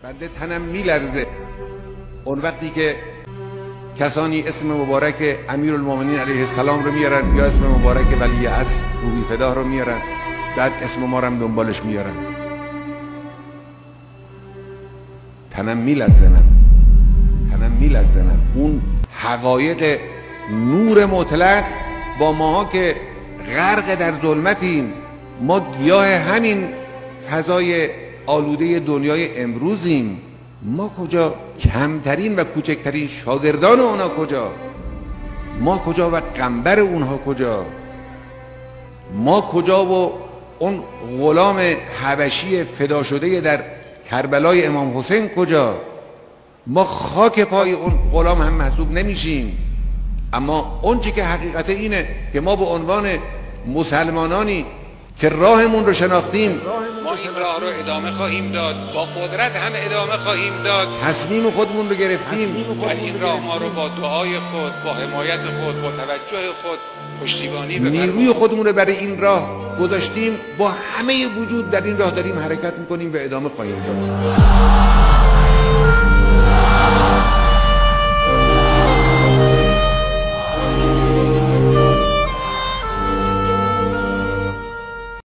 بنده تنم میلرزه اون وقتی که کسانی اسم مبارک امیرالمومنین علیه السلام رو میارن یا اسم مبارک ولی عصر روحی فداه رو میارن، بعد اسم ما رو هم دنبالش میارن. تنم میلرزه من اون حقایق نور مطلق با ماها که غرق در ظلمتیم. ما گیاه همین فضای آلوده دنیای امروزیم. ما کجا؟ کمترین و کوچکترین شاگردان اونا کجا؟ ما کجا و قنبر اونها کجا؟ ما کجا و اون غلام حبشی فدا شده در کربلای امام حسین کجا؟ ما خاک پای اون غلام هم محسوب نمیشیم. اما اون چی که حقیقت اینه که ما به عنوان مسلمانانی که راهمون رو شناختیم، ما این راه رو ادامه خواهیم داد، با قدرت هم ادامه خواهیم داد. تصمیم خودمون رو گرفتیم در این راه ما رو با دعای خود، با حمایت خود، با توجه خود پشتیبانی بفرمایید. نیروی خودمون رو برای این راه گذاشتیم، با همه وجود در این راه داریم حرکت میکنیم و ادامه خواهیم داد.